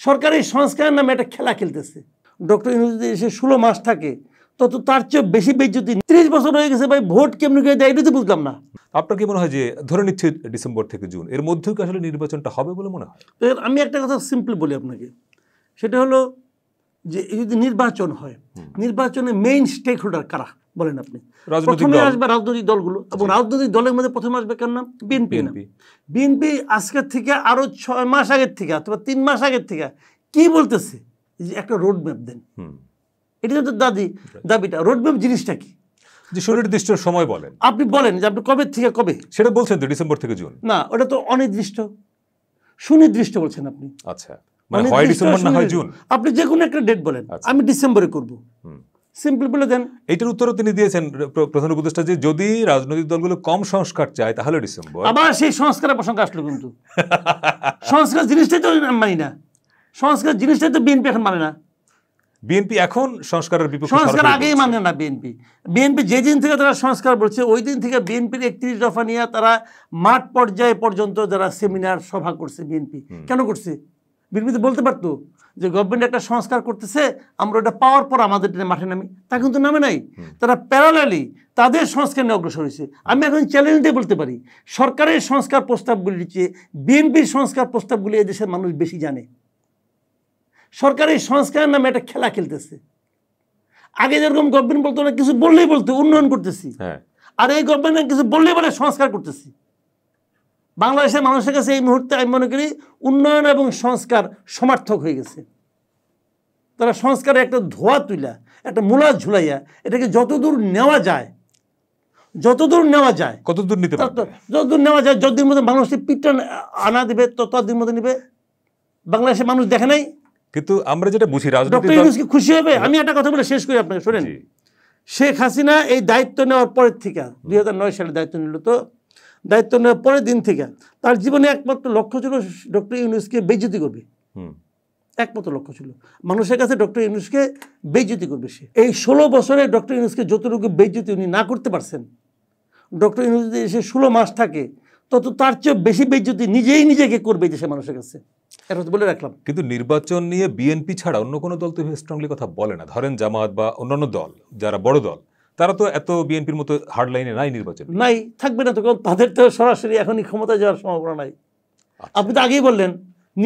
সরকারি সংস্কারের নামে একটা খেলা খেলতেছে। ডক্টর ইউনূস যদি এসে 16 মাস থাকে তত তার চেয়ে বেশি বেজ্জতি। 30 বছর হয়ে গেছে ভাই, ভোট কেমনি করে দেয় এটা তো বুঝলাম না। আপনার কি মনে হয় যে ধরে নিচ্ছে ডিসেম্বর থেকে জুন এর মধ্যেও কি আসলে নির্বাচনটা হবে বলে মনে হয়? আমি একটা কথা সিম্পল বলি আপনাকে, সেটা হলো যে যদি নির্বাচন হয়, নির্বাচনে মেইন স্টেক হোল্ডার কারা বলেন আপনি? প্রথমে আসবে রাজনৈতিক দলগুলো, এবং রাজনৈতিক দলের মধ্যে প্রথমে আসবে কার নাম? বিএনপি। বিএনপি আজকের থেকে আরো 6 মাস আগের থেকে অথবা 3 মাস আগের থেকে কি বলতেছে যে একটা রোড ম্যাপ দেন। এটা তো দাবিটা। রোড ম্যাপ জিনিসটা কি? যে সুনির্দিষ্ট সময় বলেন, আপনি বলেন যে আপনি কবে থেকে কবে সেটা বলছেন তো ডিসেম্বর থেকে জুন। না, ওটা তো অনির্দিষ্ট, সুনির্দিষ্ট বলছেন আপনি। আচ্ছা, মানে হয় ডিসেম্বর না হয় জুন, আপনি যে কোনো একটা ডেট বলেন। আমি ডিসেম্বরে করব, সিম্পল বলে দেন। এইটার উত্তরও তিনি দিয়েছেন প্রধান উপদেষ্টা, যে যদি রাজনৈতিক দলগুলো কম সংস্কার চায় তাহলে ডিসেম্বর। আবার সেই সংস্কারের প্রসঙ্গ আসলো, কিন্তু সংস্কার জিনিসটাই তো মানি না। সংস্কার জিনিসটাই তো বিএনপি এখন মানে না। বিএনপি এখন সংস্কারের বিপক্ষে, সংস্কার আগেই মানে না বিএনপি যেদিন থেকে তারা সংস্কার বলছে ওই দিন থেকে বিএনপির 31 দফা নিয়ে তারা মাঠ পর্যায়ে পর্যন্ত যারা সেমিনার সভা করছে। বিএনপি কেন করছে? বিএনপি তো বলতে পারতো যে গভর্নমেন্ট একটা সংস্কার করতেছে, আমরা ওটা পাওয়ার পর আমাদের মাঠে নামি। তা কিন্তু নামে নাই। তারা প্যারালালি তাদের সংস্কার নিয়ে অগ্রসর হয়েছে। আমি এখন চ্যালেঞ্জ দিয়ে বলতে পারি, সরকারের সংস্কার প্রস্তাবগুলির চেয়ে বিএনপির সংস্কার প্রস্তাবগুলি এদেশের মানুষ বেশি জানে। সরকারি সংস্কারের নামে একটা খেলা খেলতেছে। আগে যেরকম গভর্নমেন্ট বলতো না, কিছু বললেই বলতো উন্নয়ন করতেছি, আর এই গভর্নমেন্ট কিছু বললেই বলে সংস্কার করতেছি। বাংলাদেশের মানুষের কাছে এই মুহূর্তে আমি মনে করি উন্নয়ন এবং সংস্কার সমার্থক হয়ে গেছে। তারা সংস্কারে একটা ধোয়া তুলা, একটা মূলা ঝুলাইয়া এটাকে যতদূর নেওয়া যায় কতদূর নিতে পারবে, যতদূর নেওয়া যায়, যতদিন মধ্যে মানুষের পিঠটা আনা দিবে ততদিন মধ্যে নিবে। বাংলাদেশের মানুষ দেখে নাই। কিন্তু আমরা যেটা বুঝি ডক্টর ইউনূস কি খুশি হবে? আমি একটা কথা বলে শেষ করি আপনাকে, শোনেন। শেখ হাসিনা এই দায়িত্ব নেওয়ার পরের থেকে 2009 সালে দায়িত্ব নিল, তো দায়িত্ব নেওয়ার পরের দিন থেকে তার জীবনে একমাত্র লক্ষ্য ছিল ডক্টর ইউনূসকে বেইজ্জতি করবে। একমাত্র লক্ষ্য ছিল মানুষের কাছে ডক্টর ইউনূসকে বেইজ্জতি করবে। সে এই 16 বছরে ডক্টর ইউনূসকে যতটুকু বেইজ্জতি উনি না করতে পারছেন, ডক্টর ইউনূস যদি এসে 16 মাস থাকে তত তার চেয়ে বেশি বেইজ্জতি নিজেকে করবে দেশের মানুষের কাছে। এটা বলে রাখলাম। কিন্তু নির্বাচন নিয়ে বিএনপি ছাড়া অন্য কোনো দল তো স্ট্রংলি কথা বলে না। ধরেন জামাত বা অন্যান্য দল যারা বড় দল, তারা তো এত বিএনপির মতো হার্ড লাইনে নাই, নির্বাচন নাই, থাকবে না তো। তাদের তো সরাসরি এখনই ক্ষমতায় যাওয়ার সম্ভাবনা নাই। আপনি তো আগেই বললেন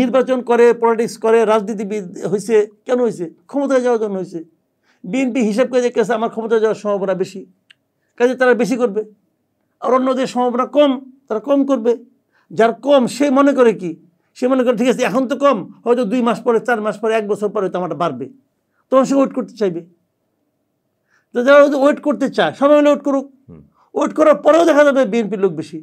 নির্বাচন করে, পলিটিক্স করে, রাজনীতিবিদ হয়েছে। কেন হয়েছে? ক্ষমতায় যাওয়ার জন্য হয়েছে। বিএনপি হিসাব করে দেখতেছে আমার ক্ষমতায় যাওয়ার সম্ভাবনা বেশি, কাজে তারা বেশি করবে। আর অন্যদের সম্ভাবনা কম, তারা কম করবে। যার কম সে মনে করে কি, সে মনে করে ঠিক আছে এখন তো কম, হয়তো 2 মাস পরে, 4 মাস পরে, 1 বছর পরে তো আমারটা বাড়বে, তখন সে ওয়েট করতে চাইবে। তো যারা ওয়েট করতে চায় সবাই মিলে ওয়েট করুক। ওয়েট করার পরেও দেখা যাবে বিএনপির লোক বেশি।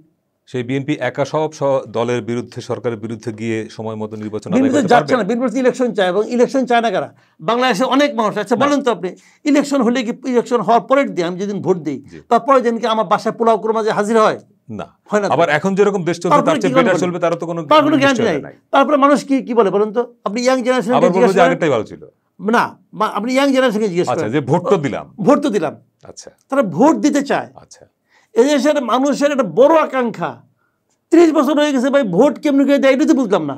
সেই বিএনপি একা সব দলের বিরুদ্ধে, সরকারের বিরুদ্ধে গিয়ে সময় মতো নির্বাচন যাচ্ছে না। বিএনপি ইলেকশন চায়, এবং ইলেকশন চায় না কারা? বাংলাদেশে অনেক মানুষ। আচ্ছা বলেন তো আপনি, ইলেকশন হলে কি ইলেকশন হওয়ার পরের দিন আমি যেদিন ভোট দিই তারপরের দিন কি আমার বাসায় পোলাও কোরমা যে হাজির হয়? না, হয় না। আবার এখন যেরকম দেশ চলছে তার চেয়ে বেটার চলবে, তার তো কোনো গ্যারান্টি নাই। তারপরে মানুষ কি বলে বলেন তো? আপনি ইয়াং জেনারেশন আগেরটাই ভালো ছিল না, আপনি ইয়াং জেনারেশনকে জিজ্ঞেস করেন যে ভোট তো দিলাম। আচ্ছা, তারা ভোট দিতে চায়। আচ্ছা, এদেশের মানুষের একটা বড় আকাঙ্ক্ষা। 30 বছর হয়ে গেছে ভাই, ভোট কেমনি করে দেয় এটা তো বুঝলাম না।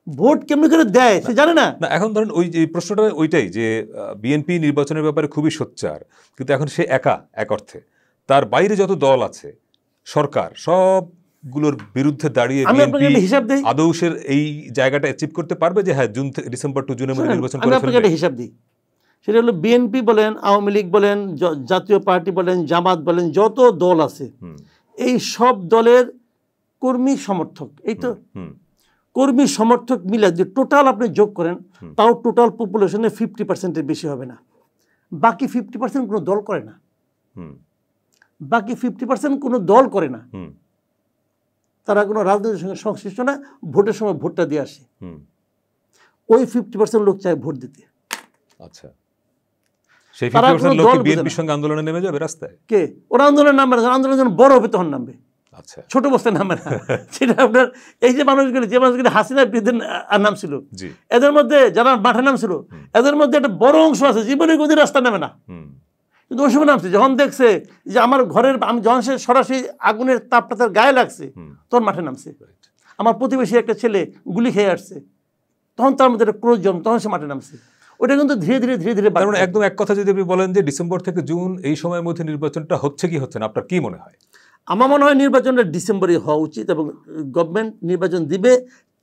ভোট কেমনি করে দেয় সে জানে না। এখন ধরেন ওই যে প্রশ্নটা ওইটাই, যে বিএনপি নির্বাচনের ব্যাপারে খুবই সোচ্চার, কিন্তু এখন সে একা, এক অর্থে তার বাইরে যত দল আছে সরকার সবগুলোর বিরুদ্ধে দাঁড়িয়ে আদৌসের এই জায়গাটা অ্যাচিভ করতে পারবে যে হ্যাঁ ডিসেম্বর টু জুনের মধ্যে নির্বাচন করে ফেলবে? একটা হিসাব দিই, সেটা হলো বিএনপি বলেন, আওয়ামী লীগ বলেন, জাতীয় পার্টি বলেন, জামাত বলেন, যত দল আছে এই সব দলের কর্মী সমর্থক, এই তো কর্মী সমর্থক মিলে যে টোটাল আপনি যোগ করেন, তাও টোটাল পপুলেশনের 50%-এর বেশি হবে না। বাকি 50% কোনো দল করে না। বাকি 50% কোনো দল করে না। তারা কোনো রাজনীতির সঙ্গে সংশ্লিষ্ট না, ভোটের সময় ভোটটা দিয়ে আসে। ওই 50% লোক চায় ভোট দিতে। আচ্ছা, সেই 50% লোক বিএনপির সঙ্গে আন্দোলনে নেমে যাবে রাস্তায়? কে? ওরা আন্দোলনে নামবে না, আন্দোলন যখন বড় হবে তখন নামবে। আচ্ছা, ছোট অবস্থায় নামবে না। সেটা আপনার এই যে মানুষগুলো হাসিনার বিরুদ্ধে নাম ছিল, এদের মধ্যে যারা মাঠে নাম ছিল, এদের মধ্যে একটা বড় অংশ আছে জীবনে কোনোদিন রাস্তা নামে না, কিন্তু ওই সময় নামছে। যখন দেখছে যে আমার ঘরের, আমি যখন সে সরাসরি আগুনের তাপটা তার গায়ে লাগছে, তখন মাঠে নামছে। আমার প্রতিবেশী একটা ছেলে গুলি খেয়ে আসছে, তখন তার মধ্যে একটা ক্রোধ জন্ম, তখন সে মাঠে নামছে। ওটা কিন্তু ধীরে ধীরে ধীরে ধীরে তার মানে একদম এক কথা যদি আপনি বলেন যে ডিসেম্বর থেকে জুন এই সময়ের মধ্যে নির্বাচনটা হচ্ছে কি হচ্ছে না, আপনার কি মনে হয়? আমার মনে হয় নির্বাচনটা ডিসেম্বরে হওয়া উচিত এবং গভর্নমেন্ট নির্বাচন দিবে,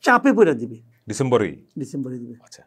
চাপে পড়ে দিবে, ডিসেম্বরেই ডিসেম্বরে দিবে। আচ্ছা।